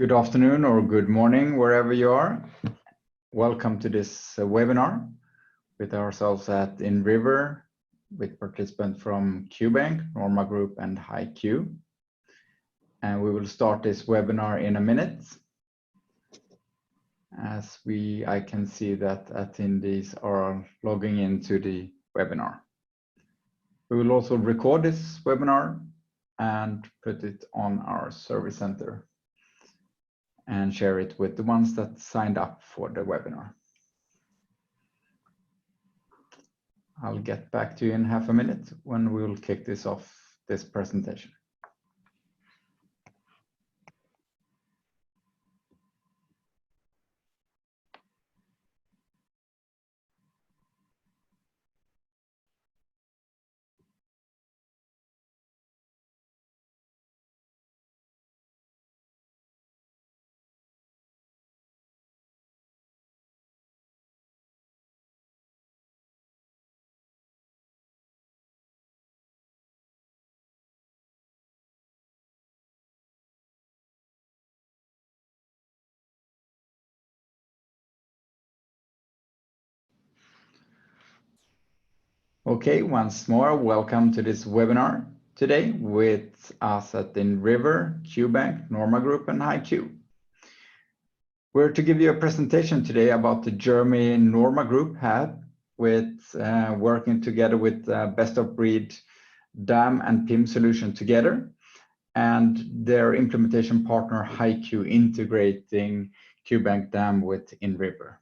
Good afternoon or good morning, wherever you are. Welcome to this webinar with ourselves at inRiver, with participants from QBank, NORMA Group and HiQ. And we will start this webinar in a minute. As I can see that attendees are logging into the webinar. We will also record this webinar and put it on our service center and share it with the ones that signed up for the webinar. I'll get back to you in half a minute when we will kick this off, this presentation. Okay, once more, welcome to this webinar today with us at inRiver, QBank, NORMA Group and HiQ. We're to give you a presentation today about the journey NORMA Group had with working together with best of breed DAM and PIM solution together, and their implementation partner HiQ integrating QBank DAM with inRiver.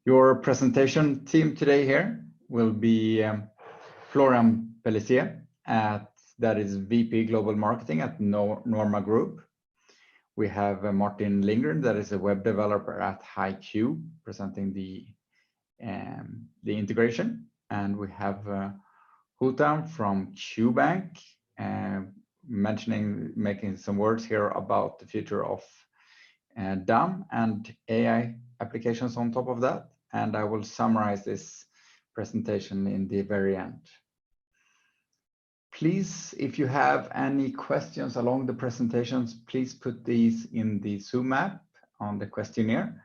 Your presentation team today here will be Florian Pellissier, that is VP Global Marketing at NORMA Group. We have Martin Lindgren, that is a web developer at HiQ, presenting the integration. And we have Hutam from QBank, making some words here about the future of DAM and AI applications on top of that. And I will summarize this presentation in the very end. Please, if you have any questions along the presentations, please put these in the Zoom app on the questionnaire,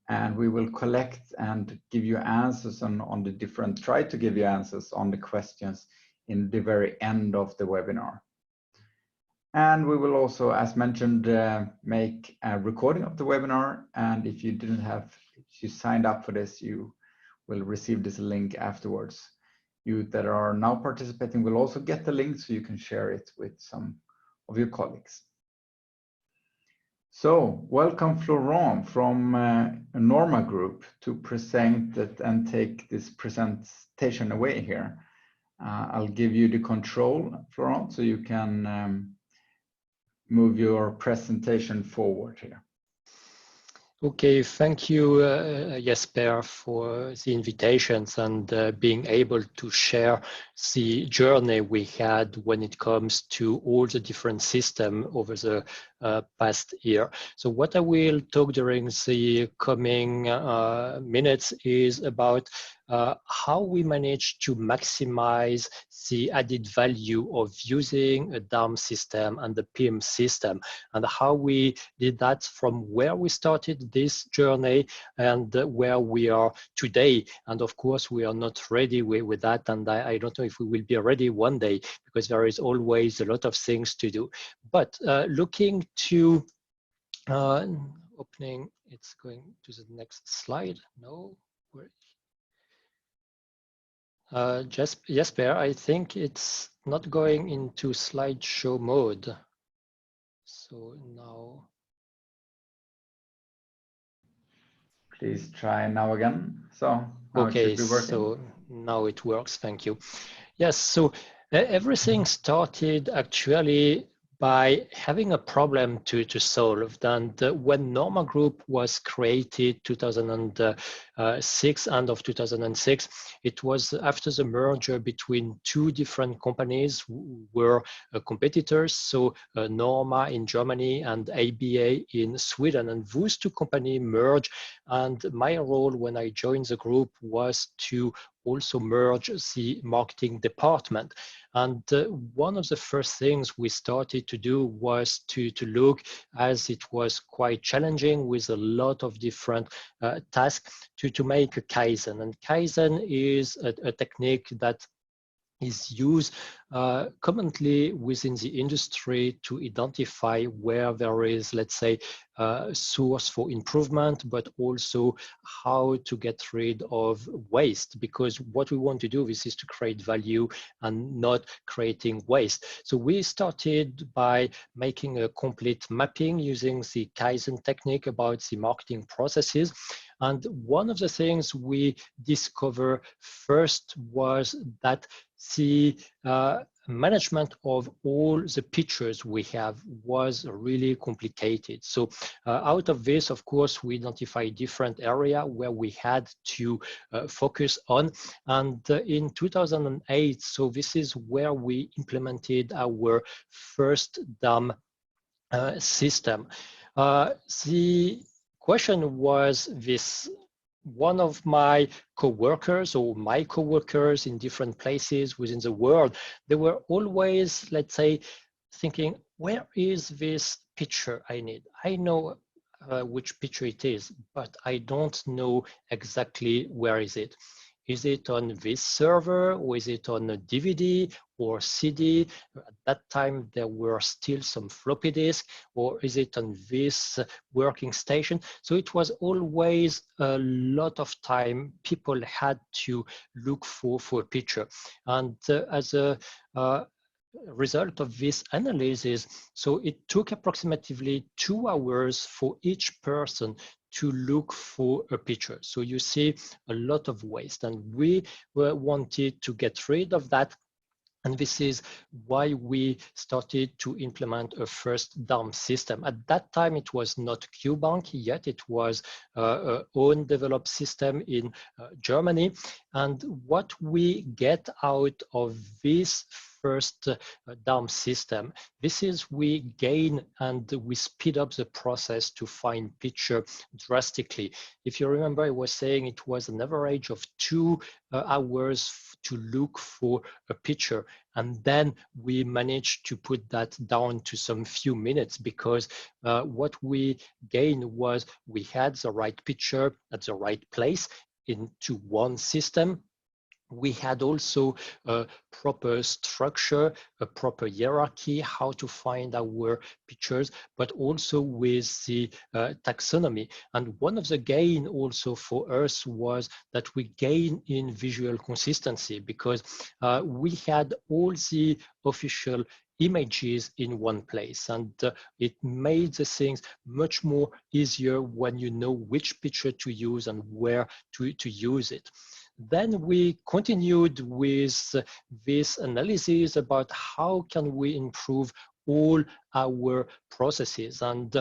and we will collect and give you answers on the different, try to give you answers on the questions in the very end of the webinar. And we will also, as mentioned, make a recording of the webinar. And if you if you signed up for this, you will receive this link afterwards. You that are now participating will also get the link so you can share it with some of your colleagues. So welcome Florent from NORMA Group to present it and take this presentation away here. I'll give you the control, Florent, so you can move your presentation forward here. Okay, thank you, Jesper, for the invitations and being able to share the journey we had when it comes to all the different systems over the past year. So what I will talk during the coming minutes is about how we managed to maximize the added value of using a DAM system and the PIM system, and how we did that from where we started this journey and where we are today. And of course, we are not ready with that, and I don't know if we will be ready one day, because there is always a lot of things to do. But looking to opening, it's going to the next slide. No, Jesper, I think it's not going into slideshow mode. So now. Please try now again. So now okay, it should be working. So now it works. Thank you. Yes, so everything started actually by having a problem to solve. And when NORMA Group was created 2006, end of 2006, it was after the merger between two different companies who were competitors, so NORMA in Germany and ABA in Sweden. And those two companies merged, and my role when I joined the group was to also merge the marketing department. And one of the first things we started to do was to look, as it was quite challenging with a lot of different tasks, to make a Kaizen. And Kaizen is a technique that is used commonly within the industry to identify where there is, let's say, source for improvement, but also how to get rid of waste, because what we want to do is to create value and not creating waste. So we started by making a complete mapping using the Kaizen technique about the marketing processes. And one of the things we discovered first was that the management of all the pictures we have was really complicated. So out of this, of course, we identified different areas where we had to focus on. And in 2008, so this is where we implemented our first DAM system. The question was this: one of my co-workers or my co-workers in different places within the world, they were always, let's say, thinking, where is this picture I need? I know which picture it is, but I don't know exactly where is it. Is it on this server, or is it on a DVD or CD? At that time, there were still some floppy disks, or is it on this working station? So it was always a lot of time people had to look for a picture. And as a result of this analysis, so it took approximately 2 hours for each person to look for a picture. So you see a lot of waste, and we wanted to get rid of that. And this is why we started to implement a first DAM system. At that time, it was not QBank yet. It was an own developed system in Germany. And what we get out of this first DAM system, this is we gain and we speed up the process to find picture drastically. If you remember, I was saying it was an average of 2 hours to look for a picture. And then we managed to put that down to some few minutes, because what we gained was we had the right picture at the right place into one system. We had also a proper structure, a proper hierarchy, how to find our pictures, but also with the taxonomy. And one of the gain also for us was that we gain in visual consistency, because we had all the official images in one place, and it made the things much more easier when you know which picture to use and where to use it. Then we continued with this analysis about how can we improve all our processes. And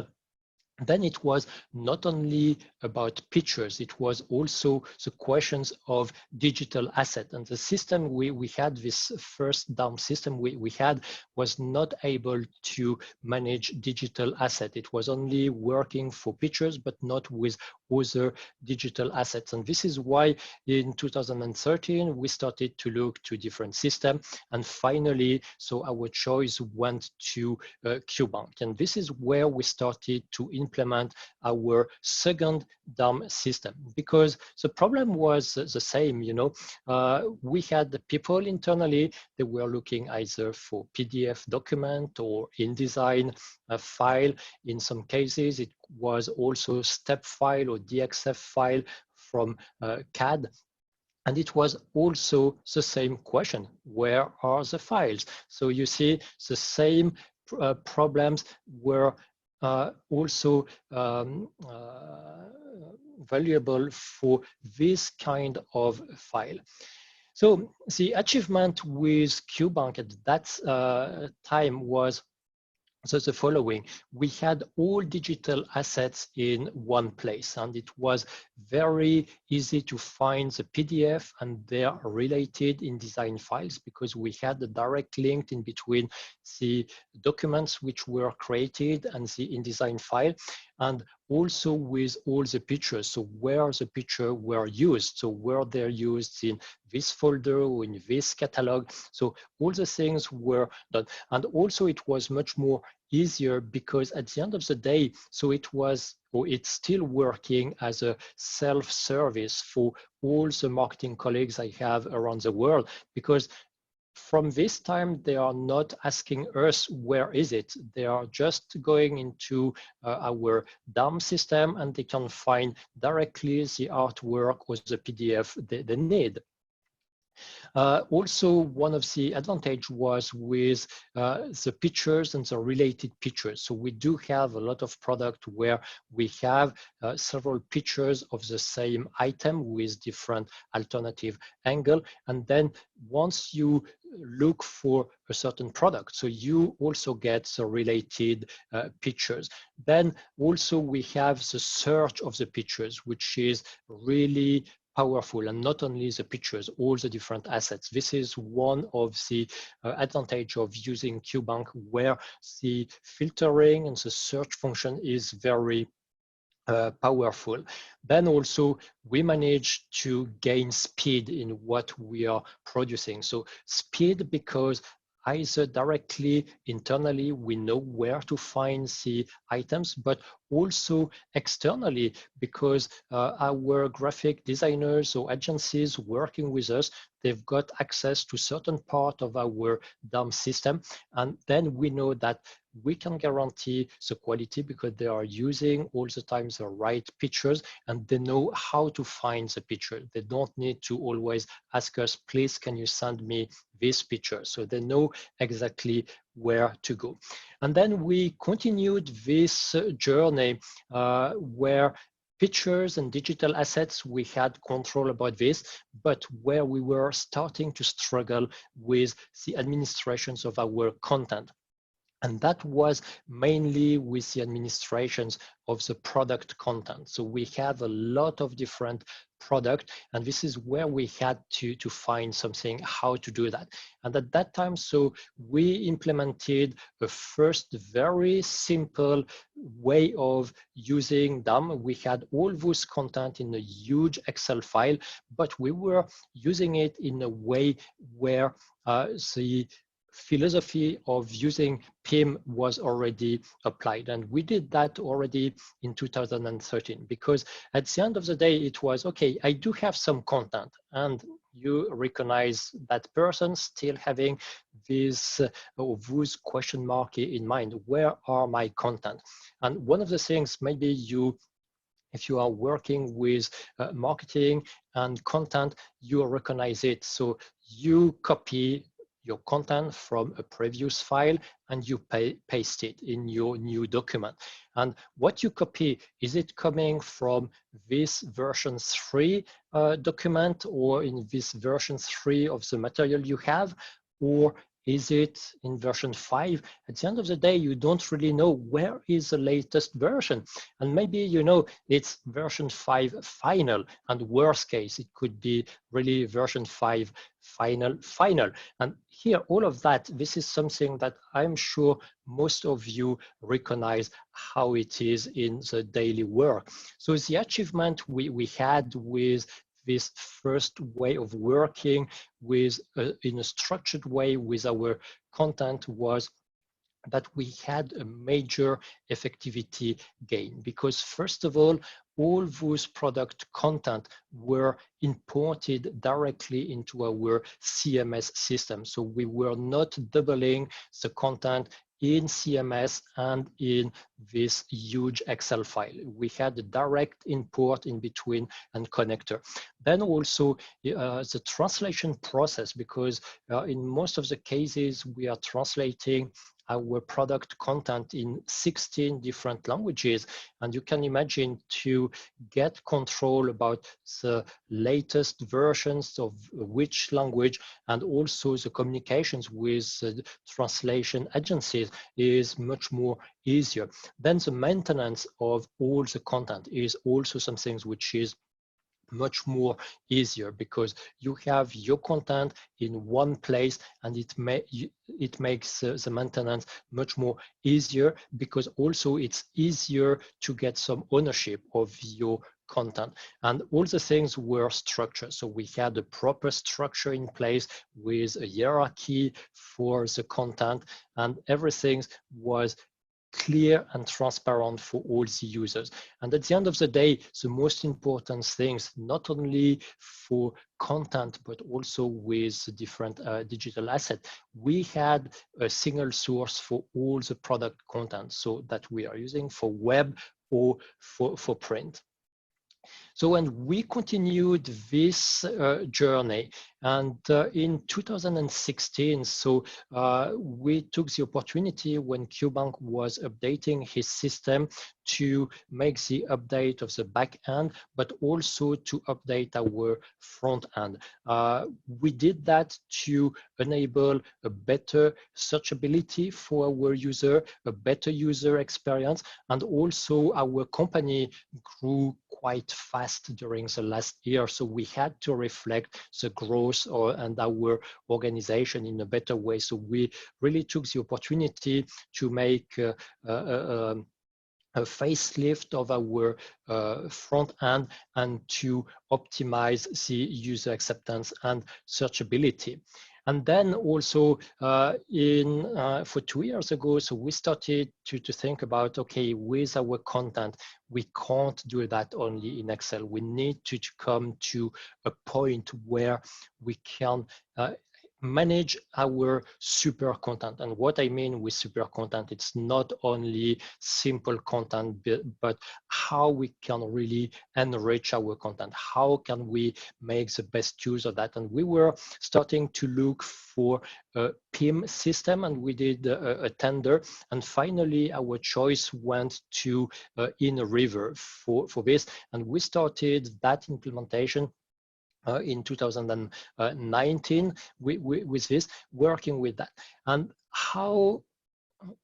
then it was not only about pictures, it was also the questions of digital asset. And the system we had, this first DAM system we had, was not able to manage digital asset. It was only working for pictures, but not with other digital assets. And this is why in 2013, we started to look to different systems. And finally, so our choice went to QBank. And this is where we started to implement our second DAM system, because the problem was the same. You know, we had the people internally, they were looking either for PDF document or InDesign file. In some cases, it was also step file or DXF file from CAD. And it was also the same question: where are the files? So you see, the same problems were also valuable for this kind of file. So the achievement with QBank at that time was the following: we had all digital assets in one place, and it was very easy to find the PDF and their related InDesign files, because we had a direct link in between the documents which were created and the InDesign file. and also with all the pictures, so where the picture were used, so where they're used in this folder or in this catalog. So all the things were done. And also it was much more easier because at the end of the day, so it was, or it's still working as a self-service for all the marketing colleagues I have around the world, because from this time, they are not asking us, where is it? They are just going into our DAM system and they can find directly the artwork or the PDF they need. Also, one of the advantage was with the pictures and the related pictures. So we do have a lot of product where we have several pictures of the same item with different alternative angle. And then once you look for a certain product, so you also get the related pictures. Then also we have the search of the pictures, which is really powerful, and not only the pictures, all the different assets. This is one of the advantage of using QBank, where the filtering and the search function is very powerful. Then also we manage to gain speed in what we are producing. So speed, because either directly internally we know where to find the items, but also externally, because our graphic designers or agencies working with us, they've got access to certain part of our DAM system, and then we know that we can guarantee the quality because they are using all the time the right pictures and they know how to find the picture. They don't need to always ask us, please, can you send me this picture? So they know exactly where to go. And then we continued this journey where pictures and digital assets, we had control about this, but where we were starting to struggle with the administrations of our content. And that was mainly with the administrations of the product content. So we have a lot of different product, and this is where we had to find something how to do that. And at that time, so we implemented a first very simple way of using DAM. We had all this content in a huge Excel file, but we were using it in a way where the philosophy of using PIM was already applied. And we did that already in 2013, because at the end of the day, it was, okay, I do have some content, and you recognize that person still having this or those question mark in mind, where are my content? And one of the things, maybe you, if you are working with marketing and content, you recognize it. So you copy your content from a previous file and you paste it in your new document. And what you copy, is it coming from this version 3 document, or in this version 3 of the material you have, or is it in version 5? At the end of the day, you don't really know where is the latest version. And maybe, you know, it's version 5 final, and worst case, it could be really version 5 final. And here, all of that, this is something that I'm sure most of you recognize how it is in the daily work. So the achievement we had with this first way of working with in a structured way with our content was that we had a major effectivity gain, because first of all those product content were imported directly into our CMS system. So we were not doubling the content in CMS and in this huge Excel file. We had a direct import in between and connector. Then also the translation process, because in most of the cases we are translating our product content in 16 different languages. And you can imagine to get control about the latest versions of which language, and also the communications with the translation agencies is much more easier. Then the maintenance of all the content is also something which is much more easier, because you have your content in one place, and it makes the maintenance much more easier, because also it's easier to get some ownership of your content. And all the things were structured. So we had a proper structure in place with a hierarchy for the content, and everything was clear and transparent for all the users. And at the end of the day, the most important things, not only for content, but also with the different digital assets, we had a single source for all the product content, so that we are using for web or for print. So when we continued this journey, and in 2016, so we took the opportunity when QBank was updating his system to make the update of the back end, but also to update our front end. We did that to enable a better searchability for our user, a better user experience, and also our company grew quite fast during the last year. So we had to reflect the growth and our organization in a better way. So we really took the opportunity to make a facelift of our front end and to optimize the user acceptance and searchability. And then also for 2 years ago, so we started to think about, okay, with our content, we can't do that only in Excel. We need to come to a point where we can manage our super content. And what I mean with super content, it's not only simple content, but how we can really enrich our content. How can we make the best use of that? And we were starting to look for a PIM system, and we did a tender. And finally, our choice went to inRiver for this. And we started that implementation in 2019 with this, working with that. And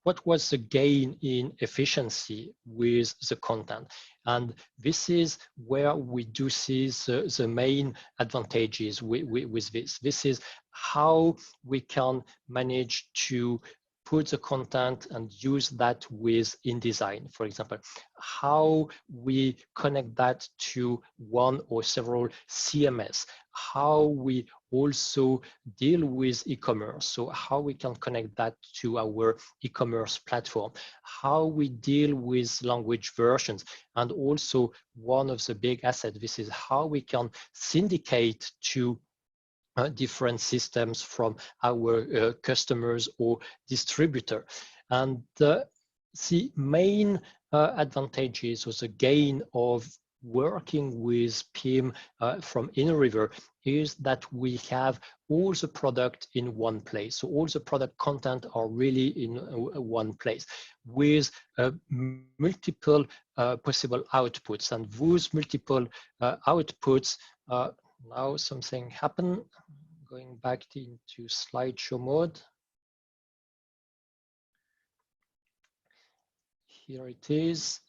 what was the gain in efficiency with the content? And this is where we do see the main advantages with this. This is how we can manage to put the content and use that with InDesign, for example, how we connect that to one or several CMS, how we also deal with e-commerce, so how we can connect that to our e-commerce platform, how we deal with language versions, and also one of the big assets, this is how we can syndicate to different systems from our customers or distributor. And the main advantages or the gain of working with PIM from inRiver is that we have all the product in one place. So all the product content are really in one place with multiple possible outputs. And those multiple outputs, now something happened. Going back into slideshow mode. Here it is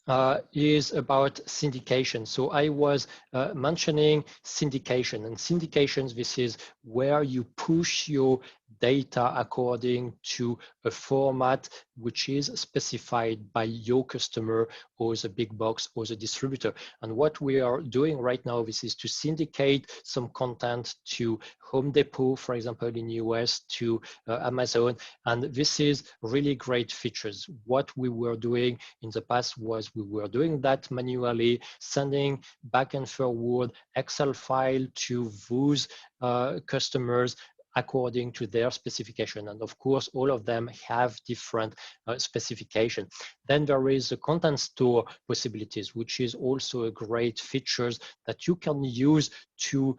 about syndication. So I was mentioning syndication, and syndications, this is where you push your data according to a format which is specified by your customer or the big box or the distributor. And what we are doing right now, this is to syndicate some content to Home Depot, for example, in the US, to Amazon. And this is really great features. What we were doing in the past was we were doing that manually, sending back and forward Excel file to those customers according to their specification. And of course, all of them have different specification. Then there is the content store possibilities, which is also a great features that you can use to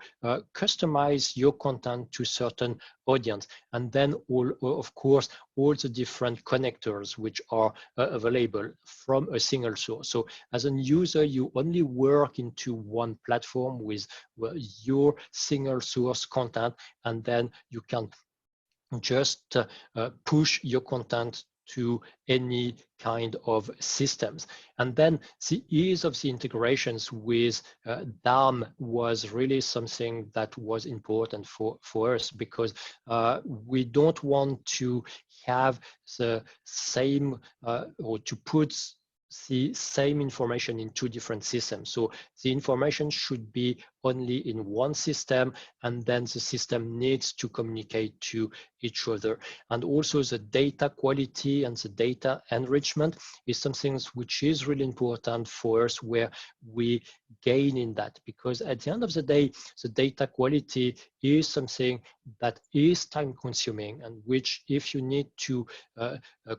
customize your content to certain audience. And then of course, all the different connectors which are available from a single source. So as a user, you only work into one platform with your single source content, and then you can just push your content to any kind of systems. And then the ease of the integrations with DAM was really something that was important for us, because we don't want to have the same or to put the same information in two different systems. So the information should be only in one system, and then the system needs to communicate to each other. And also the data quality and the data enrichment is something which is really important for us, where we gain in that, because at the end of the day, the data quality is something that is time consuming, and which, if you need to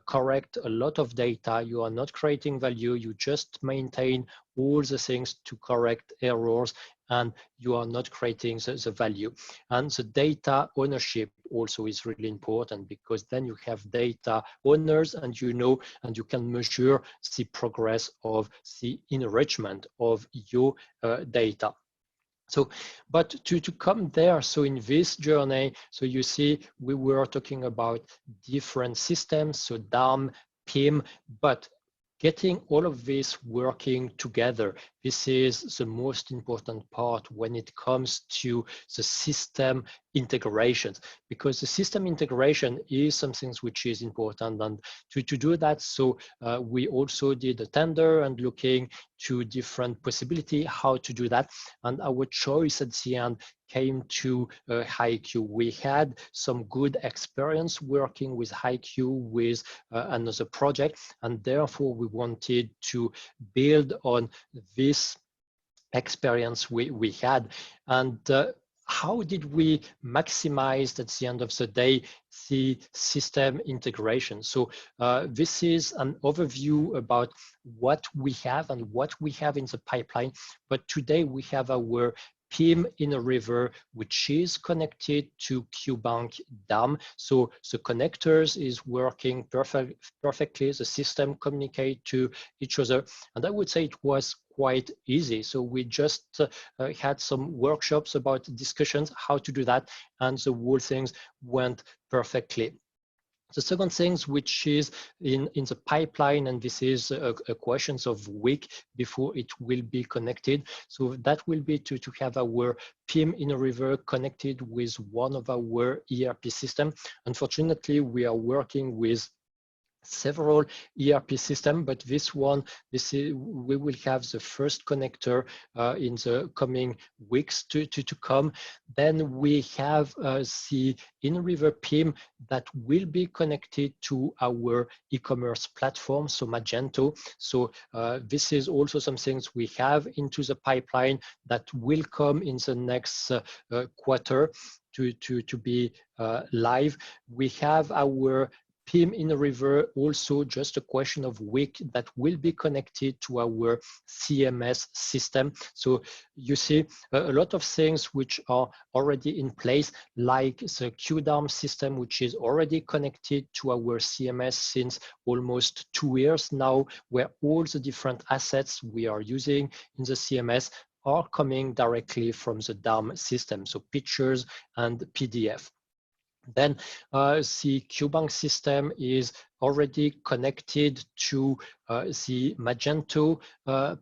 correct a lot of data, you are not creating value, you just maintain all the things to correct errors, and you are not creating the value. And the data ownership also is really important, because then you have data owners, and you know, and you can measure the progress of the enrichment of your data. So, but to come there, so in this journey, so you see, we were talking about different systems, so DAM, PIM, but getting all of this working together, this is the most important part when it comes to the system integrations, because the system integration is something which is important. And to do that, so we also did a tender and looking to different possibility how to do that. And our choice at the end came to HiQ. We had some good experience working with HiQ with another project, and therefore we wanted to build on this experience we had. And how did we maximize, at the end of the day, the system integration? So this is an overview about what we have and what we have in the pipeline. But today we have our PIM inRiver, which is connected to QBank DAM. So the connectors is working perfectly. The system communicate to each other. And I would say it was quite easy. So we just had some workshops about discussions, how to do that. And the whole things went perfectly. The second thing, which is in the pipeline, and this is a question of week before it will be connected. So that will be to have our PIM inRiver connected with one of our ERP systems. Unfortunately, we are working with several ERP systems, but this one, we will have the first connector in the coming weeks to come. Then we have the inRiver PIM that will be connected to our e-commerce platform, so Magento. So this is also some things we have into the pipeline that will come in the next quarter to be live. We have our PIM inRiver, also just a question of week, that will be connected to our CMS system. So you see a lot of things which are already in place, like the QDAM system, which is already connected to our CMS since almost 2 years now, where all the different assets we are using in the CMS are coming directly from the DAM system, so pictures and PDF. Then the QBank system is already connected to the Magento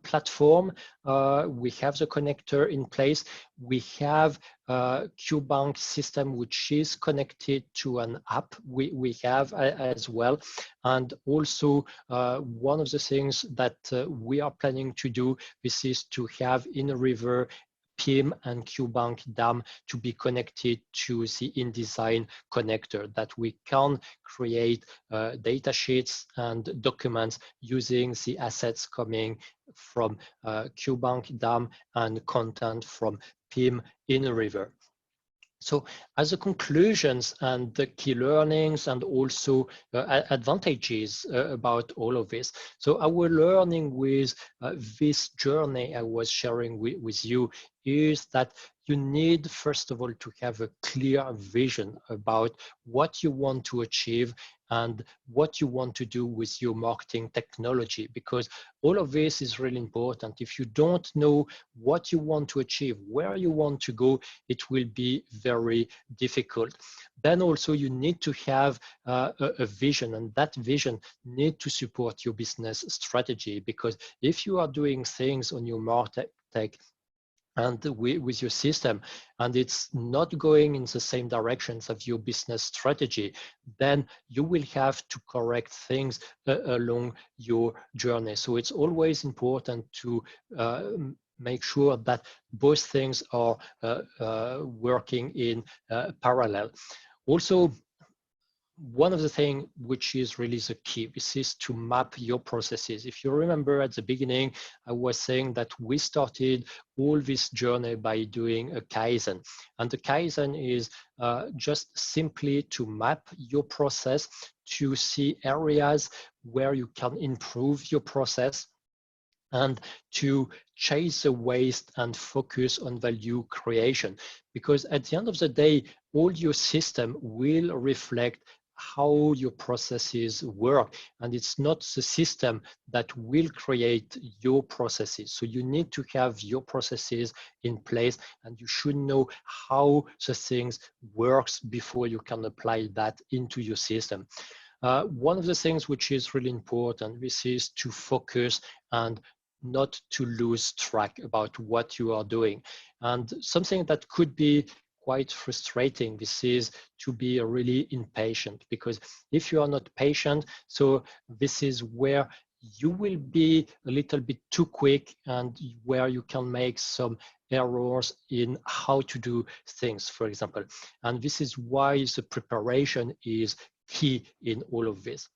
platform. We have the connector in place. We have QBank system, which is connected to an app we have as well. And also one of the things that we are planning to do, this is to have inRiver, PIM and QBank DAM to be connected to the InDesign connector, that we can create data sheets and documents using the assets coming from QBank DAM and content from PIM inRiver. So as a conclusions and the key learnings and also advantages about all of this. So our learning with this journey I was sharing with you is that you need, first of all, to have a clear vision about what you want to achieve and what you want to do with your marketing technology, because all of this is really important. If you don't know what you want to achieve, where you want to go, it will be very difficult. Then also you need to have a vision, and that vision need to support your business strategy, because if you are doing things on your martech and with your system, and it's not going in the same directions of your business strategy, then you will have to correct things along your journey. So it's always important to make sure that both things are working in parallel. Also, one of the things which is really the key, this is to map your processes. If you remember at the beginning, I was saying that we started all this journey by doing a Kaizen. And the Kaizen is just simply to map your process, to see areas where you can improve your process, and to chase the waste and focus on value creation. Because at the end of the day, all your system will reflect how your processes work, and it's not the system that will create your processes. So you need to have your processes in place, and you should know how the things works before you can apply that into your system. One of the things which is really important, this is to focus and not to lose track about what you are doing. And something that could be quite frustrating, this is to be really impatient, because if you are not patient, so this is where you will be a little bit too quick and where you can make some errors in how to do things, for example. And this is why the preparation is key in all of this.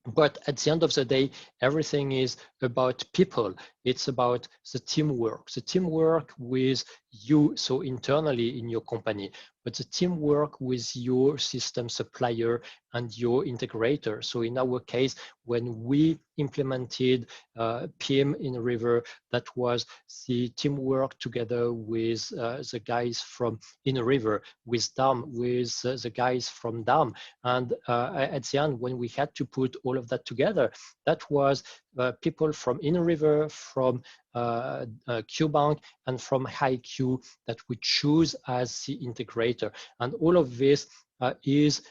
But at the end of the day, everything is about people. It's about the teamwork with you, so internally in your company, but the teamwork with your system supplier and your integrator. So in our case, when we implemented PIM inRiver, that was the teamwork together with the guys from inRiver, with DAM, with the guys from DAM. And at the end, when we had to put all of that together, that was people from inRiver, from QBank, and from HiQ that we choose as the integrator. And all of this is,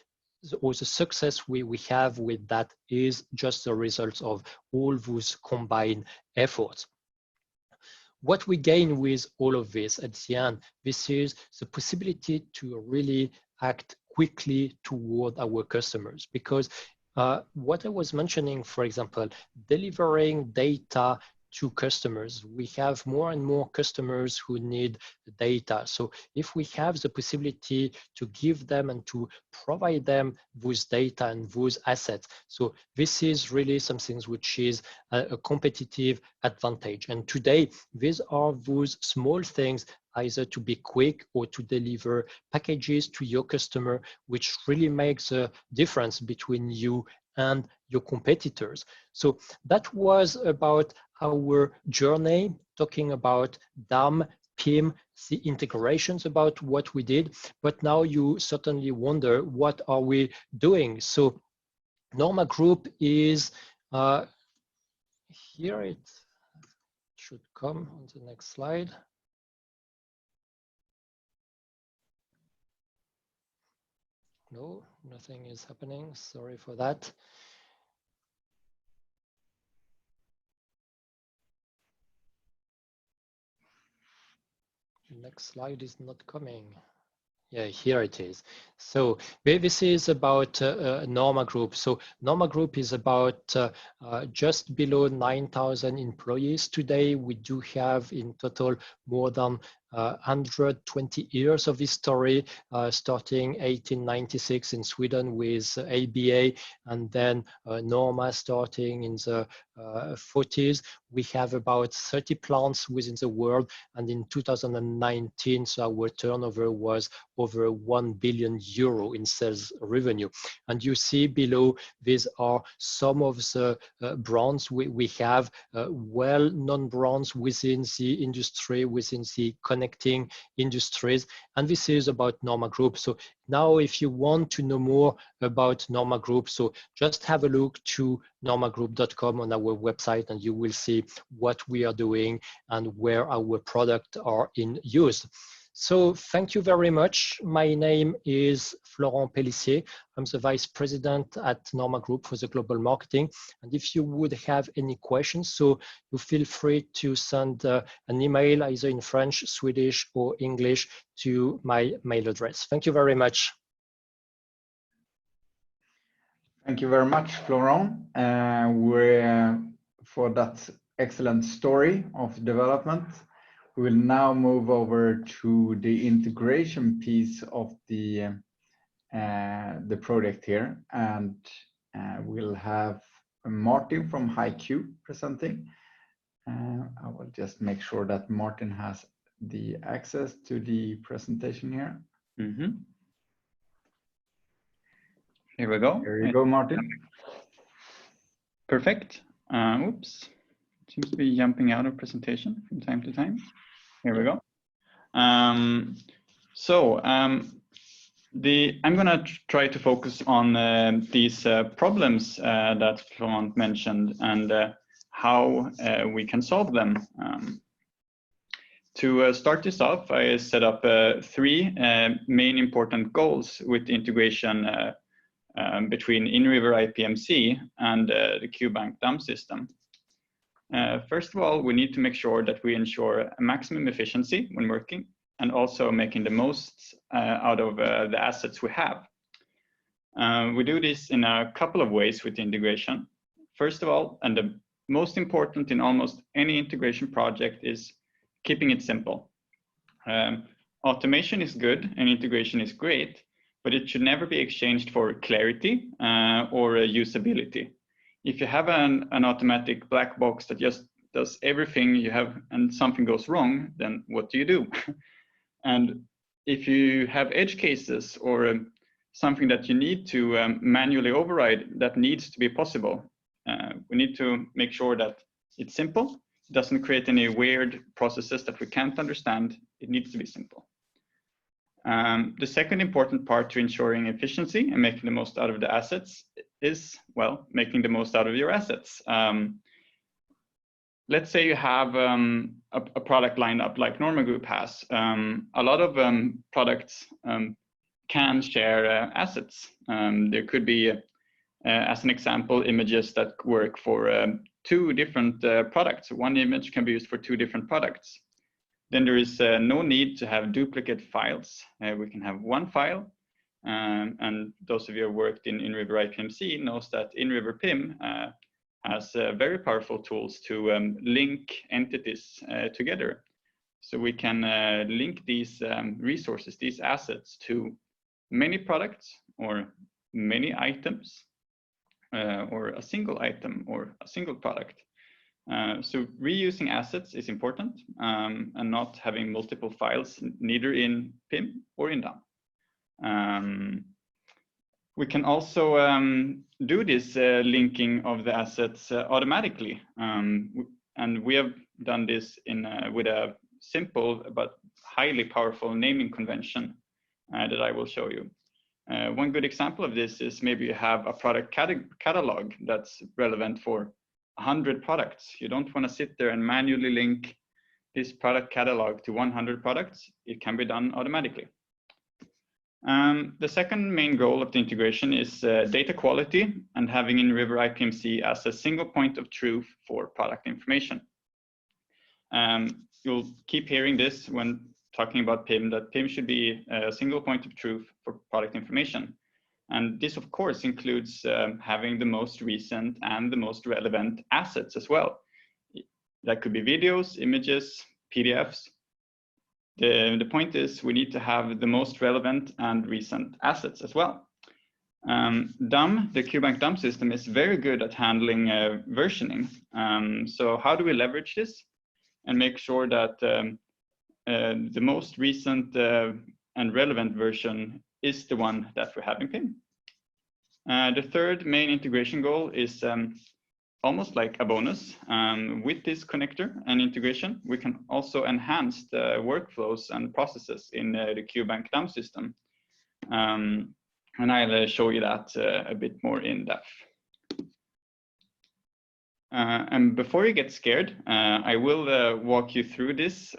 or the success we have with that is just the result of all those combined efforts. What we gain with all of this at the end, this is the possibility to really act quickly toward our customers, because what I was mentioning, for example, delivering data to customers. We have more and more customers who need data. So if we have the possibility to give them and to provide them with data and those assets, so this is really something which is a competitive advantage. And today, these are those small things, either to be quick or to deliver packages to your customer, which really makes a difference between you and your competitors. So that was about our journey, talking about DAM, PIM, the integrations, about what we did. But now you certainly wonder, what are we doing? So NORMA Group is, here it should come on the next slide. No, nothing is happening. Sorry for that. Next slide is not coming. Yeah, here it is. So this is about NORMA Group. So NORMA Group is about just below 9,000 employees today. We do have in total more than 120 years of history, starting 1896 in Sweden with ABA, and then NORMA starting in the 40s. We have about 30 plants within the world, and in 2019, so our turnover was over 1 billion euro in sales revenue. And you see below, these are some of the brands we have, well-known brands within the industry, within the connecting industries. And this is about NORMA Group. So now if you want to know more about NORMA Group, so just have a look to normagroup.com on our website, and you will see what we are doing and where our products are in use. So thank you very much. My name is Florent Pellissier. I'm the Vice President at NORMA Group for the Global Marketing. And if you would have any questions, so you feel free to send an email either in French, Swedish, or English to my mail address. Thank you very much. Thank you very much, Florent. For that excellent story of development. We will now move over to the integration piece of the project here, and we'll have Martin from HiQ presenting. I will just make sure that Martin has the access to the presentation here. Mm-hmm. Here we go. Here you go, Martin. Perfect. Oops. Seems to be jumping out of presentation from time to time. Here we go. I'm gonna try to focus on these problems that Florent mentioned and how we can solve them. To start this off, I set up 3 main important goals with the integration between inRiver IPMC and the QBank DAM system. First of all, we need to make sure that we ensure a maximum efficiency when working and also making the most out of the assets we have. We do this in a couple of ways with integration. First of all, and the most important in almost any integration project, is keeping it simple. Automation is good and integration is great, but it should never be exchanged for clarity or usability. If you have an automatic black box that just does everything you have and something goes wrong, then what do you do? And if you have edge cases or something that you need to manually override, that needs to be possible. We need to make sure that it's simple, it doesn't create any weird processes that we can't understand. It needs to be simple. The second important part to ensuring efficiency and making the most out of the assets is, well, making the most out of your assets. Let's say you have a product lined up like NORMA Group has. A lot of products can share assets. There could be, as an example, images that work for 2 different products. One image can be used for 2 different products. Then there is no need to have duplicate files. We can have one file. And those of you who worked in inRiver IPMC knows that inRiver PIM has very powerful tools to link entities together. So we can link these resources, these assets, to many products or many items or a single item or a single product. So reusing assets is important and not having multiple files, neither in PIM or in DAM. We can also do this linking of the assets automatically. And we have done this with a simple but highly powerful naming convention that I will show you. One good example of this is maybe you have a product catalog that's relevant for 100 products. You don't want to sit there and manually link this product catalog to 100 products. It can be done automatically. The second main goal of the integration is data quality and having inRiver IPMC as a single point of truth for product information. You'll keep hearing this when talking about PIM, that PIM should be a single point of truth for product information. And this, of course, includes having the most recent and the most relevant assets as well. That could be videos, images, PDFs. The point is we need to have the most relevant and recent assets as well. DAM, the QBank DAM system, is very good at handling versioning. So how do we leverage this and make sure that the most recent and relevant version is the one that we have in PIM? The third main integration goal is almost like a bonus. With this connector and integration, we can also enhance the workflows and processes in the QBank DAM system. And I'll show you that a bit more in depth. And before you get scared, I will walk you through this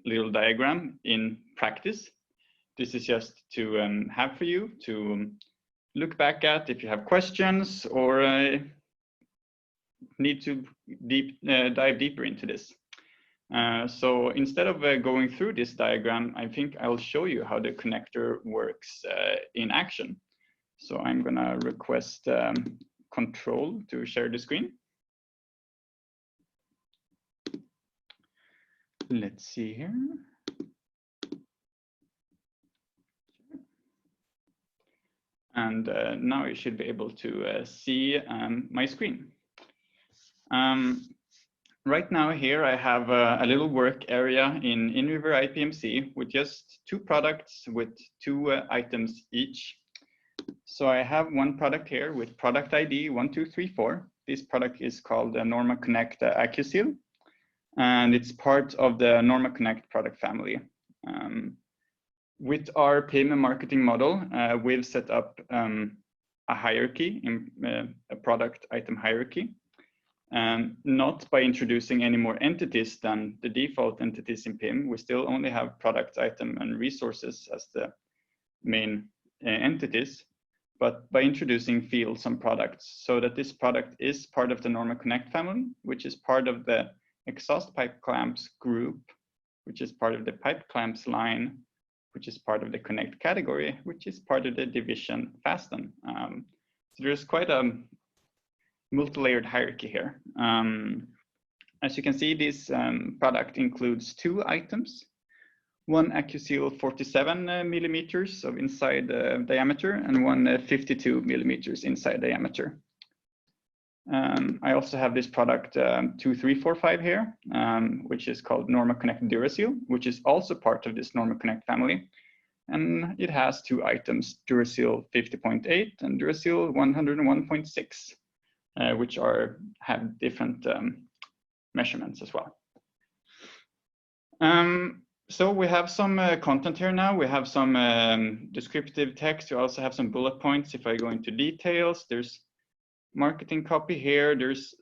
little diagram in practice. This is just to have for you to look back at if you have questions or need to dive deeper into this. So instead of going through this diagram, I think I'll show you how the connector works in action. So I'm gonna request control to share the screen. Let's see here. And now you should be able to see my screen. Right now here I have a little work area in inRiver IPMC with just 2 products with 2 items each. So I have one product here with product ID 1234. This product is called the NORMA Connect AccuSeal, and it's part of the NORMA Connect product family. With our PIM and marketing model, we've set up a hierarchy, in a product item hierarchy, not by introducing any more entities than the default entities in PIM. We still only have product, item, and resources as the main entities, but by introducing fields and products so that this product is part of the NORMA Connect family, which is part of the exhaust pipe clamps group, which is part of the pipe clamps line, which is part of the connect category, which is part of the division fasten. So there's quite a multi-layered hierarchy here. As you can see, this product includes 2 items, one AccuSeal 47 millimeters of inside diameter and one 52 millimeters inside diameter. I also have this product 2345 here, which is called NORMA Connect DuraSeal, which is also part of this NORMA Connect family. And it has 2 items, DuraSeal 50.8 and DuraSeal 101.6, which have different measurements as well. So we have some content here now. We have some descriptive text. We also have some bullet points. If I go into details, there's marketing copy here. There's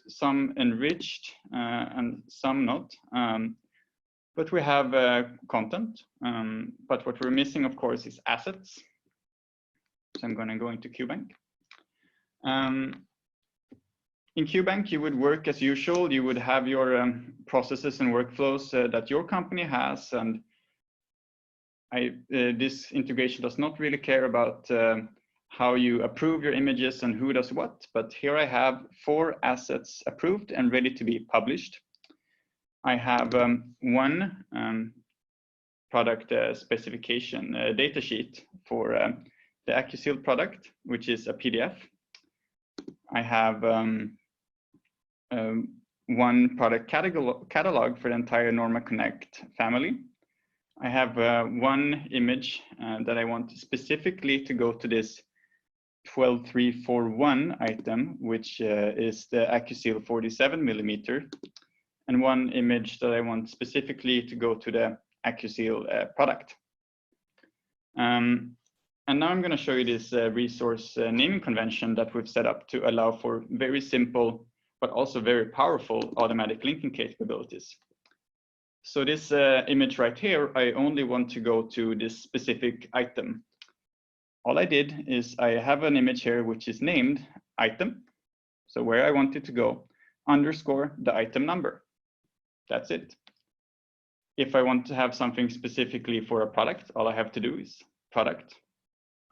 some enriched and some not. But we have content. But what we're missing, of course, is assets. So I'm going to go into QBank. In QBank, you would work as usual. You would have your processes and workflows that your company has. And this integration does not really care about how you approve your images and who does what. But here I have 4 assets approved and ready to be published. I have one product specification data sheet for the AccuSeal product, which is a PDF. I have one product catalog for the entire NORMA Connect family. I have one image that I want specifically to go to this 12341 item, which is the AccuSeal 47 millimeter, and one image that I want specifically to go to the AccuSeal product. And now I'm going to show you this resource naming convention that we've set up to allow for very simple, but also very powerful automatic linking capabilities. So this image right here, I only want to go to this specific item. All I did is I have an image here which is named item. So where I want it to go, underscore the item number. That's it. If I want to have something specifically for a product, all I have to do is product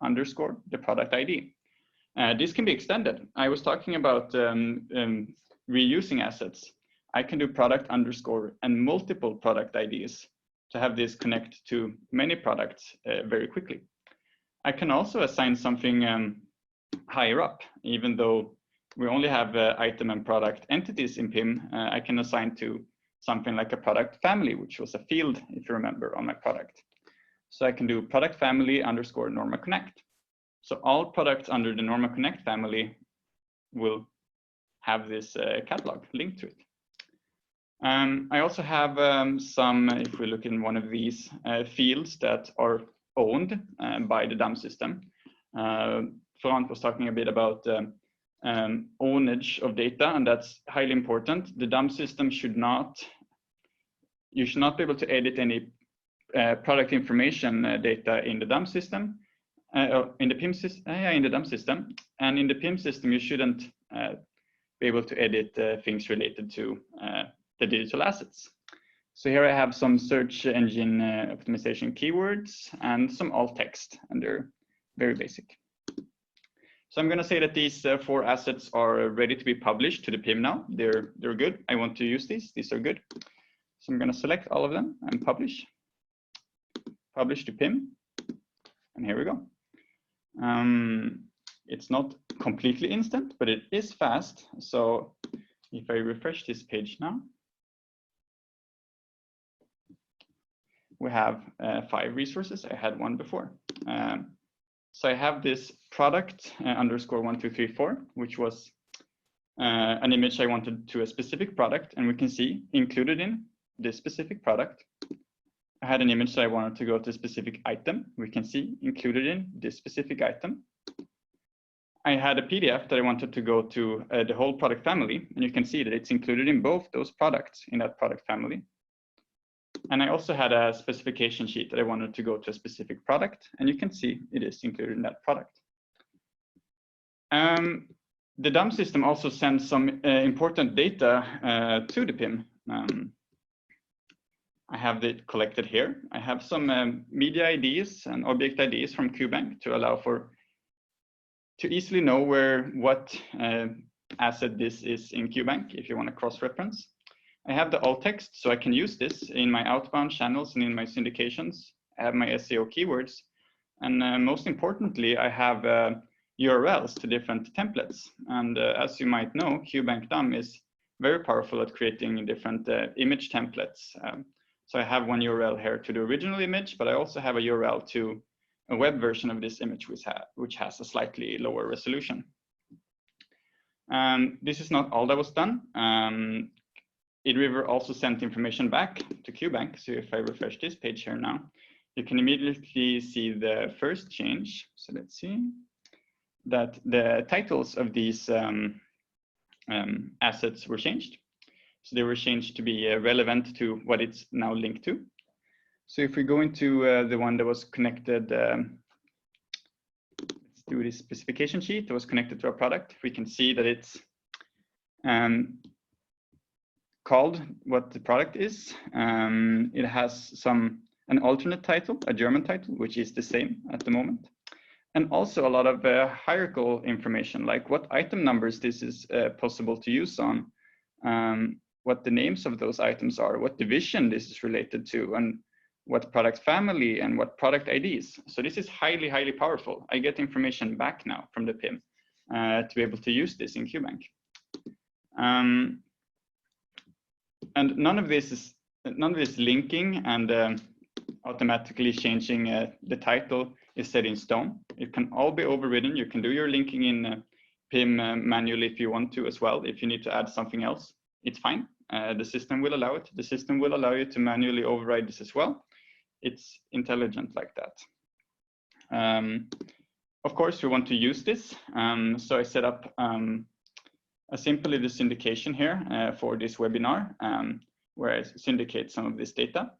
underscore the product ID. This can be extended. I was talking about reusing assets. I can do product underscore and multiple product IDs to have this connect to many products very quickly. I can also assign something higher up, even though we only have item and product entities in PIM. I can assign to something like a product family, which was a field, if you remember, on my product. So I can do product family underscore NORMA Connect. So all products under the NORMA Connect family will have this catalog linked to it. I also have some, if we look in one of these fields that are owned by the DAM system. Florent was talking a bit about ownage of data, and that's highly important. The DAM system should not, you should not be able to edit any product information data in the DAM system, in the PIM system, in the DAM system, and in the PIM system you shouldn't be able to edit things related to the digital assets. So here I have some search engine optimization keywords and some alt text, and they're very basic. So I'm going to say that these 4 assets are ready to be published to the PIM now. They're good. I want to use these. These are good. So I'm going to select all of them and publish. Publish to PIM. And here we go. It's not completely instant, but it is fast. So if I refresh this page now, we have 5 resources. I had 1 before. So I have this product underscore 1234, which was an image I wanted to a specific product, and we can see included in this specific product. I had an image that I wanted to go to a specific item. We can see included in this specific item. I had a PDF that I wanted to go to the whole product family, and you can see that it's included in both those products in that product family. And I also had a specification sheet that I wanted to go to a specific product, and you can see it is included in that product. The DAM system also sends some important data to the PIM. I have it collected here. I have some media IDs and object IDs from QBank to allow to easily know what asset this is in QBank if you want to cross-reference. I have the alt text, so I can use this in my outbound channels and in my syndications. I have my SEO keywords. And most importantly, I have URLs to different templates. And as you might know, QBank DAM is very powerful at creating different image templates. So I have one URL here to the original image, but I also have a URL to a web version of this image which has a slightly lower resolution. This is not all that was done. inRiver also sent information back to QBank. So if I refresh this page here now, you can immediately see the first change. So let's see that the titles of these assets were changed. So they were changed to be relevant to what it's now linked to. So if we go into the one that was connected, let's do this specification sheet that was connected to our product, we can see that it's called what the product is. It has an alternate title, a German title, which is the same at the moment. And also a lot of hierarchical information, like what item numbers this is possible to use on, what the names of those items are, what division this is related to, and what product family and what product IDs. So this is highly, highly powerful. I get information back now from the PIM to be able to use this in QBank. And none of this linking and automatically changing the title is set in stone. It can all be overridden. You can do your linking in PIM manually if you want to as well. If you need to add something else, it's fine. The system will allow it. The system will allow you to manually override this as well. It's intelligent like that. Of course, we want to use this. So I set up a simple syndication here for this webinar, where I syndicate some of this data.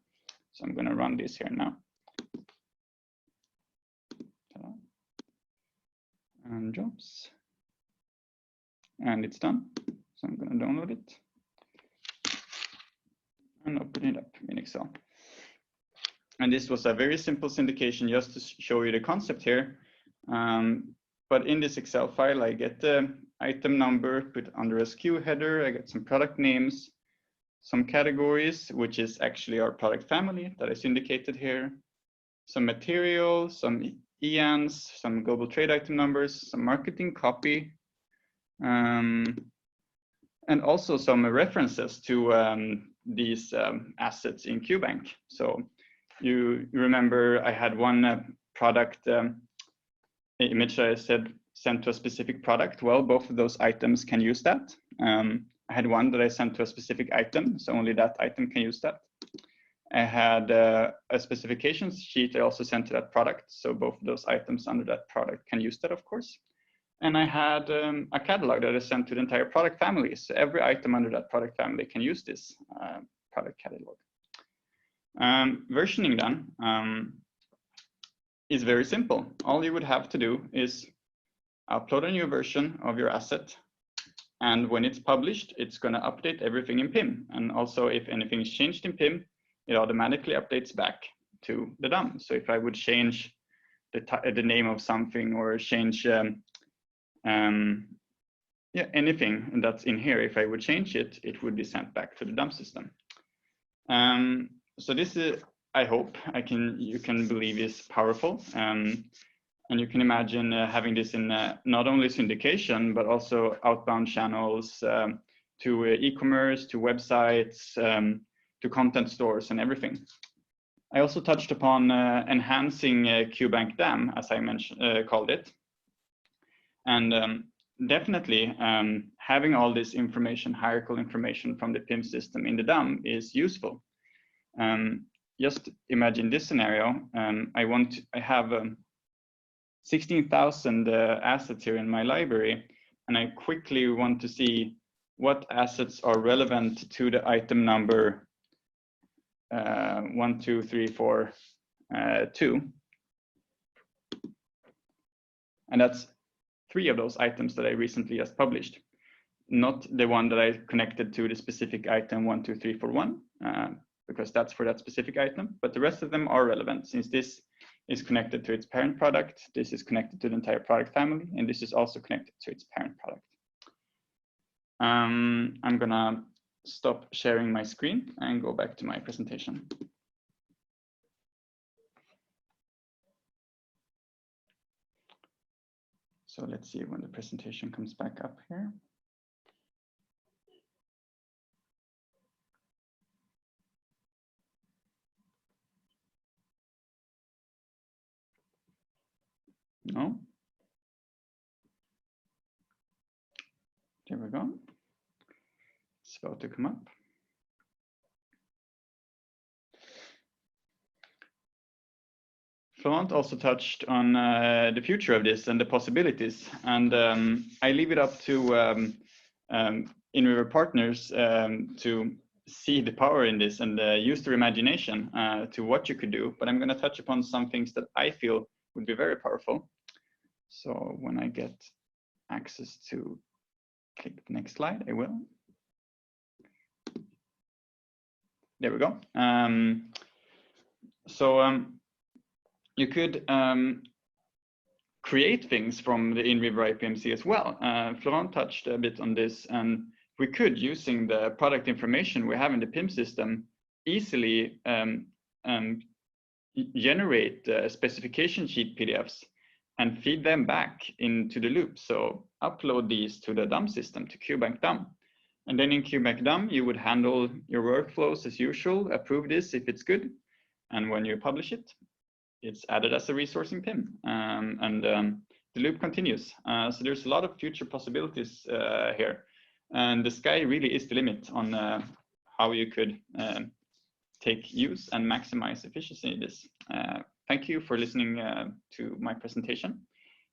So I'm going to run this here now. And jobs. And it's done. So I'm going to download it and open it up in Excel. And this was a very simple syndication just to show you the concept here. But in this Excel file, I get the item number, put under a SKU header. I get some product names, some categories, which is actually our product family that I syndicated here, some material, some EANs, some global trade item numbers, some marketing copy, and also some references to these assets in QBank. So you remember I had one product image that I said sent to a specific product, well, both of those items can use that. I had one that I sent to a specific item, so only that item can use that. I had a specifications sheet I also sent to that product, so both of those items under that product can use that, of course. And I had a catalog that I sent to the entire product family, so every item under that product family can use this product catalog. Versioning then is very simple. All you would have to do is upload a new version of your asset, and when it's published, it's going to update everything in PIM. And also, if anything is changed in PIM, it automatically updates back to the DAM. So if I would change the name of something or change anything that's in here, if I would change it, it would be sent back to the DAM system. So this is, I hope you can believe, is powerful. And you can imagine having this in not only syndication, but also outbound channels to e-commerce, to websites, to content stores and everything. I also touched upon enhancing QBank DAM, as I mentioned, called it. And definitely having all this information, hierarchical information from the PIM system in the DAM is useful. Just imagine this scenario. I have 16,000 assets here in my library, and I quickly want to see what assets are relevant to the item number 1, 2, 3, 4, 2. And that's 3 of those items that I recently just published, not the one that I connected to the specific item 1, 2, 3, 4, 1, because that's for that specific item, but the rest of them are relevant, since this is connected to its parent product, this is connected to the entire product family, and this is also connected to its parent product. I'm gonna stop sharing my screen and go back to my presentation. So let's see when the presentation comes back up here. No. There we go. It's about to come up. Florent also touched on the future of this and the possibilities, and I leave it up to inRiver partners to see the power in this and use their imagination to what you could do. But I'm going to touch upon some things that I feel would be very powerful. So when I get access to click the next slide, I will. There we go. You could create things from the inRiver IPMC as well. Florent touched a bit on this, and we could, using the product information we have in the PIM system, easily generate specification sheet PDFs and feed them back into the loop. So upload these to the DAM system, to QBank DAM. And then in QBank DAM, you would handle your workflows as usual, approve this if it's good. And when you publish it, it's added as a resource in PIM. The loop continues. So there's a lot of future possibilities here. And the sky really is the limit on how you could take use and maximize efficiency in this. Thank you for listening to my presentation.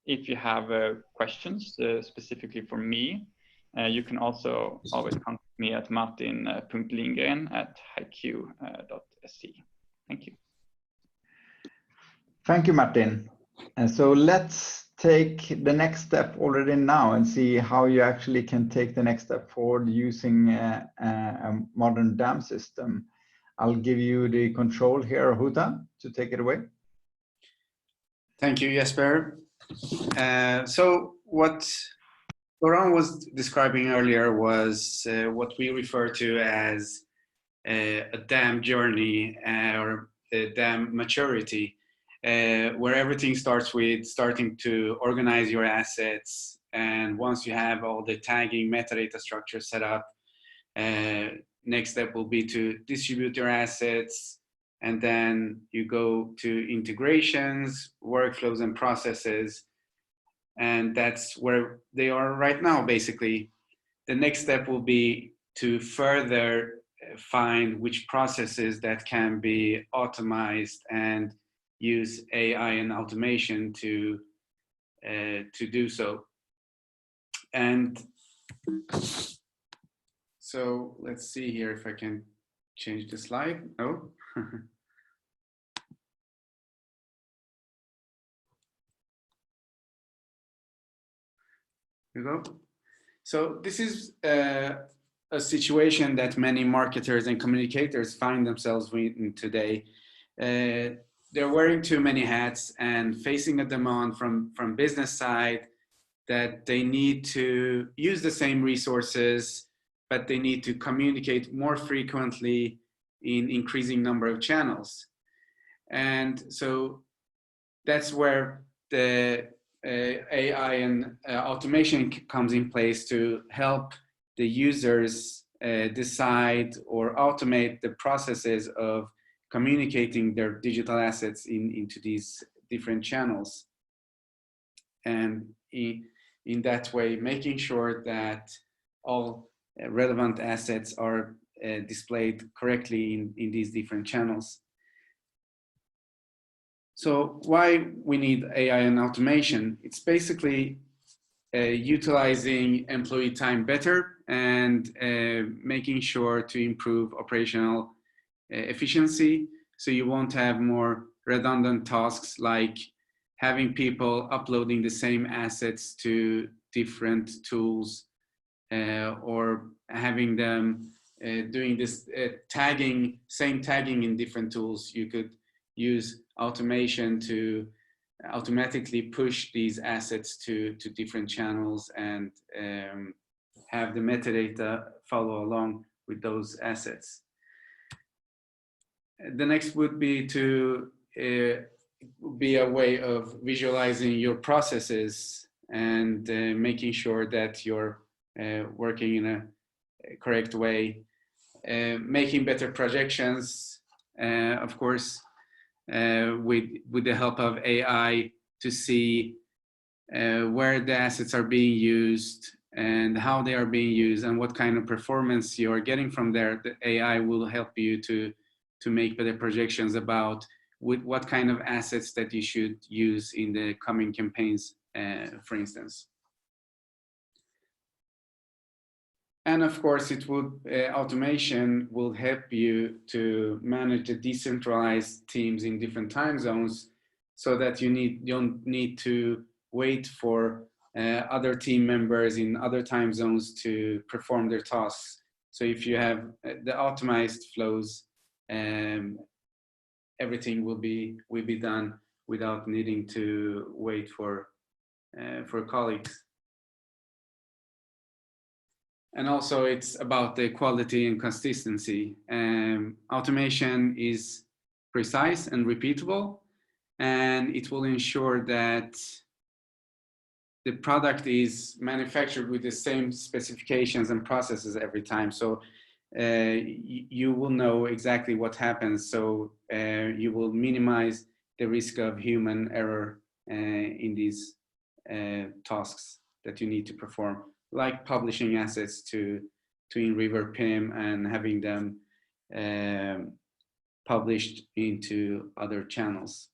If you have questions specifically for me, you can also always contact me at martin.lindgren@hiq.se. Thank you. Thank you, Martin. And so let's take the next step already now and see how you actually can take the next step forward using a modern DAM system. I'll give you the control here, Huta, to take it away. Thank you, Jesper. So what Laurent was describing earlier was what we refer to as a DAM journey or a DAM maturity, where everything starts with starting to organize your assets. And once you have all the tagging metadata structure set up, next step will be to distribute your assets. And then you go to integrations, workflows, and processes. And that's where they are right now, basically. The next step will be to further find which processes that can be automized and use AI and automation to do so. And so let's see here if I can change the slide. Oh. Here we go. So this is a situation that many marketers and communicators find themselves in today. They're wearing too many hats and facing a demand from business side that they need to use the same resources, but they need to communicate more frequently in increasing number of channels. And so that's where the AI and automation comes in place to help the users decide or automate the processes of communicating their digital assets into these different channels. And in that way, making sure that all relevant assets are displayed correctly in these different channels. So why we need AI and automation? It's basically utilizing employee time better and making sure to improve operational efficiency. So you won't have more redundant tasks like having people uploading the same assets to different tools or having them doing this same tagging in different tools. You could use automation to automatically push these assets to different channels and have the metadata follow along with those assets. The next would be to be a way of visualizing your processes and making sure that you're working in a correct way, making better projections, of course, with the help of AI to see where the assets are being used and how they are being used and what kind of performance you are getting from there. The AI will help you to make better projections about what kind of assets that you should use in the coming campaigns, for instance. And of course, automation will help you to manage the decentralized teams in different time zones so that you don't need to wait for other team members in other time zones to perform their tasks. So if you have the optimized flows, everything will be done without needing to wait for colleagues. And also it's about the quality and consistency. Automation is precise and repeatable, and it will ensure that the product is manufactured with the same specifications and processes every time. So you will know exactly what happens. So you will minimize the risk of human error in these tasks that you need to perform, like publishing assets to inRiver PIM and having them published into other channels.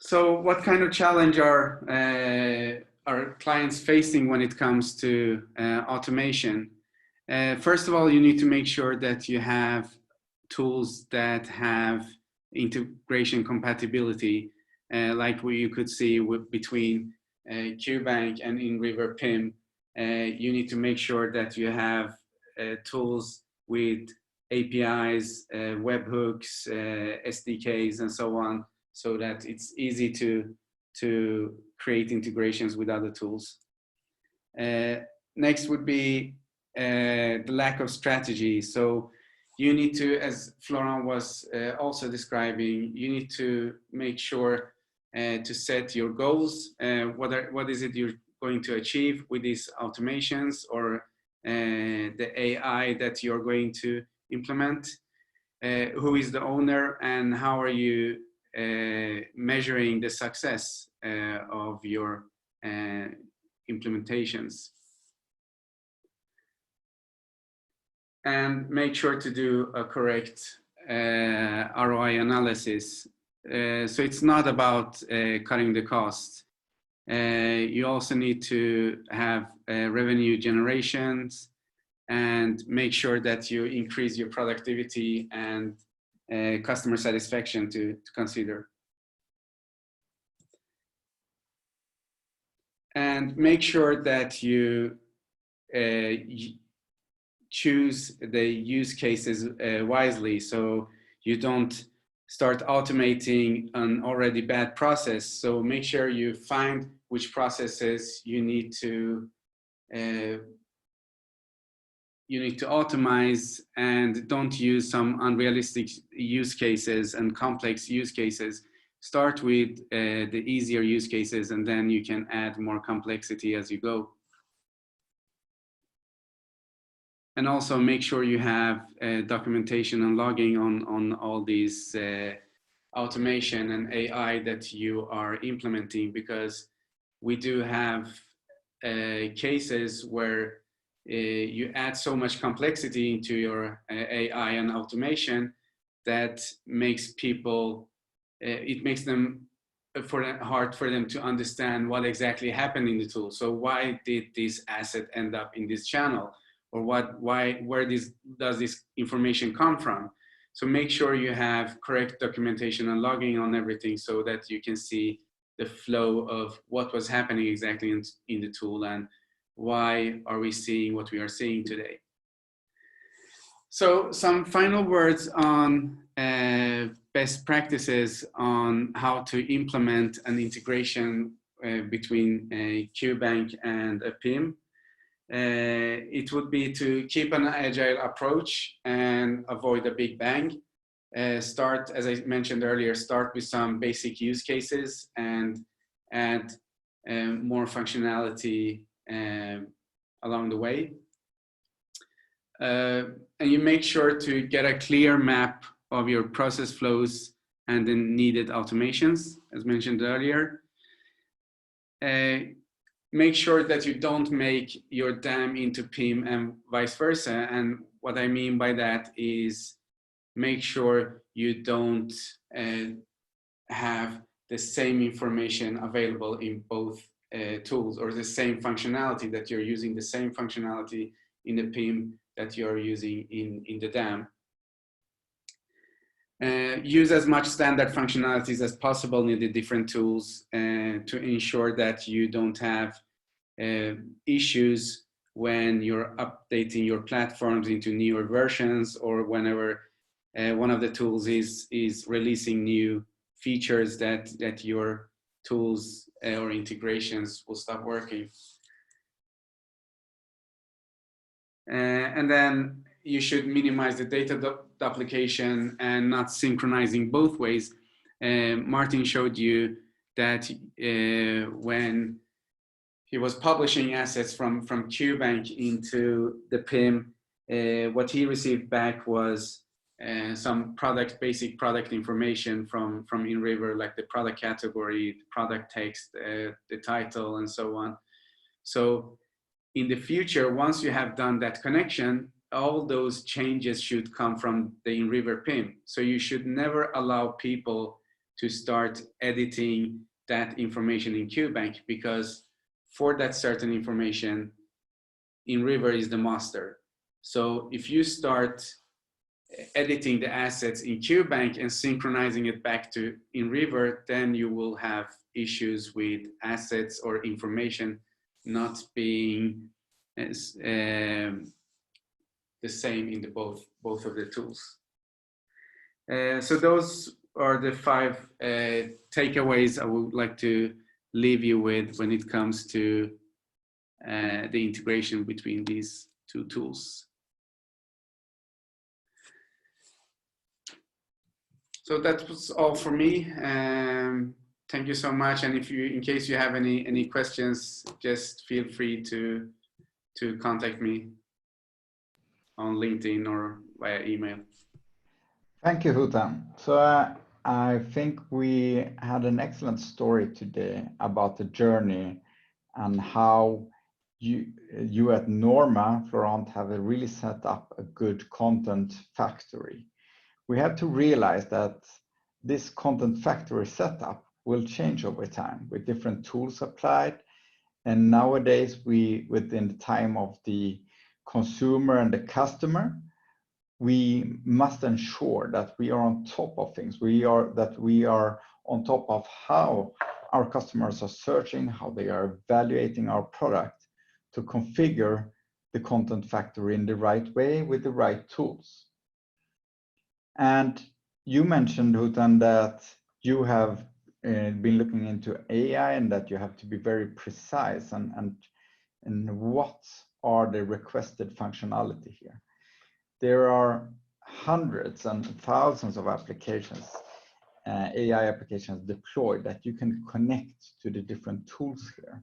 So what kind of challenge are clients facing when it comes to automation? First of all, you need to make sure that you have tools that have integration compatibility, like you could see between QBank and inRiver PIM. You need to make sure that you have tools with APIs, webhooks, SDKs, and so on, so that it's easy to create integrations with other tools. Next would be the lack of strategy. So you need to, as Florent was also describing, you need to make sure to set your goals. What is it you're going to achieve with these automations or the AI that you're going to implement? Who is the owner, and how are you measuring the success of your implementations. And make sure to do a correct ROI analysis. So it's not about cutting the cost. You also need to have revenue generations and make sure that you increase your productivity and customer satisfaction to consider. And make sure that you choose the use cases wisely, so you don't start automating an already bad process. So make sure you find which processes you need to automate, and don't use some unrealistic use cases and complex use cases. Start with the easier use cases, and then you can add more complexity as you go. And also make sure you have documentation and logging on all these automation and AI that you are implementing, because we do have cases where you add so much complexity into your AI and automation that makes people, it makes them hard for them to understand what exactly happened in the tool. So why did this asset end up in this channel? Or where does this information come from? So make sure you have correct documentation and logging on everything, so that you can see the flow of what was happening exactly in the tool, and why are we seeing what we are seeing today. So some final words on best practices on how to implement an integration between a QBank and a PIM. It would be to keep an agile approach and avoid a big bang. Start, as I mentioned earlier, start with some basic use cases and add more functionality along the way. And you make sure to get a clear map of your process flows and the needed automations, as mentioned earlier. Make sure that you don't make your DAM into PIM and vice versa. And what I mean by that is make sure you don't have the same information available in both tools, or the same functionality, that you're using the same functionality in the PIM that you're using in the DAM. Use as much standard functionalities as possible in the different tools to ensure that you don't have issues when you're updating your platforms into newer versions, or whenever one of the tools is releasing new features that your tools or integrations will stop working. And then you should minimize the data duplication and not synchronizing both ways. Martin showed you that when he was publishing assets from QBank into the PIM, what he received back was some basic product information from inRiver, like the product category, the product text, the title, and so on. So in the future, once you have done that connection, all those changes should come from the inRiver PIM. So you should never allow people to start editing that information in QBank, because for that certain information, inRiver is the master. So if you start editing the assets in QBank and synchronizing it back to inRiver, then you will have issues with assets or information not being the same in both of the tools. So those are the 5 takeaways I would like to leave you with when it comes to the integration between these 2 tools. So that was all for me. Thank you so much. And in case you have any questions, just feel free to contact me on LinkedIn or via email. Thank you, Hutan. So I think we had an excellent story today about the journey and how you at NORMA, Florent, have really set up a good content factory. We have to realize that this content factory setup will change over time with different tools applied. And nowadays, within the time of the consumer and the customer, we must ensure that we are on top of things. We are on top of how our customers are searching, how they are evaluating our product to configure the content factory in the right way with the right tools. And you mentioned, Hutan, that you have been looking into AI and that you have to be very precise and what are the requested functionality here. There are hundreds and thousands of applications, AI applications deployed that you can connect to the different tools here.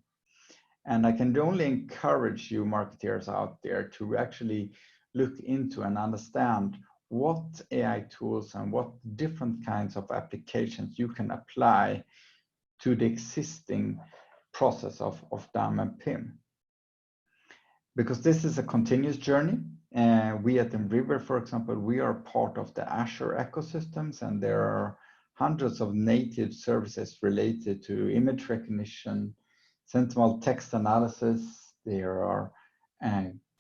And I can only encourage you marketeers out there to actually look into and understand what AI tools and what different kinds of applications you can apply to the existing process of DAM and PIM. Because this is a continuous journey. We at inRiver, for example, we are part of the Azure ecosystems, and there are hundreds of native services related to image recognition, sentiment text analysis, there are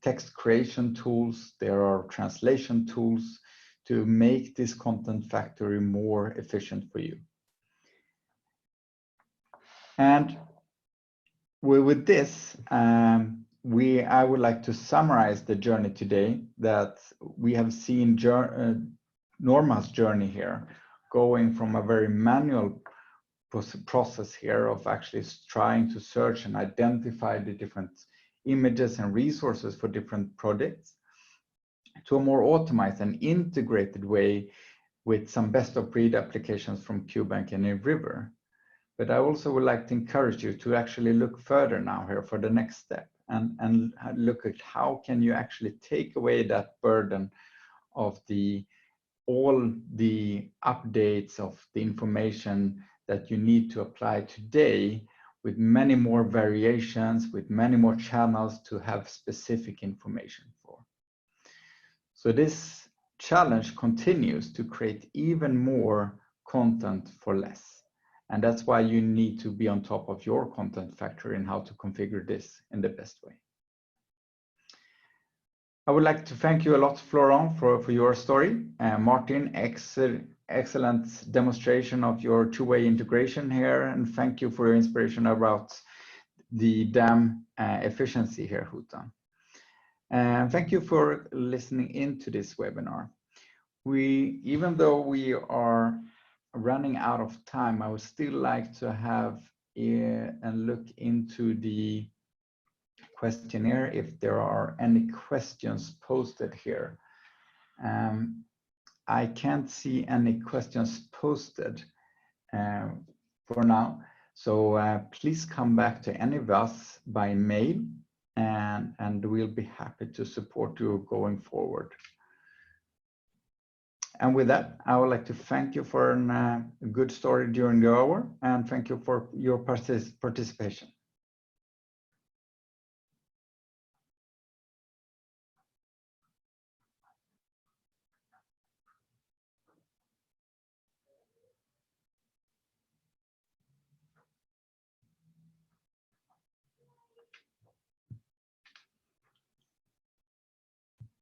text creation tools, there are translation tools to make this content factory more efficient for you. And with this, I would like to summarize the journey today, that we have seen NORMA's journey here, going from a very manual process here of actually trying to search and identify the different images and resources for different projects, to a more optimized and integrated way with some best of breed applications from QBank and inRiver. But I also would like to encourage you to actually look further now here for the next step and look at how can you actually take away that burden of all the updates of the information that you need to apply today, with many more variations, with many more channels to have specific information for. So this challenge continues to create even more content for less. And that's why you need to be on top of your content factory and how to configure this in the best way. I would like to thank you a lot, Florent, for your story. Martin, excellent demonstration of your two-way integration here. And thank you for your inspiration about the DAM efficiency here, Hutan. And thank you for listening into this webinar. Even though we are running out of time, I would still like to have and look into the questionnaire if there are any questions posted here. I can't see any questions posted for now, so please come back to any of us by mail, and we'll be happy to support you going forward. And with that, I would like to thank you for a good story during the hour, and thank you for your participation.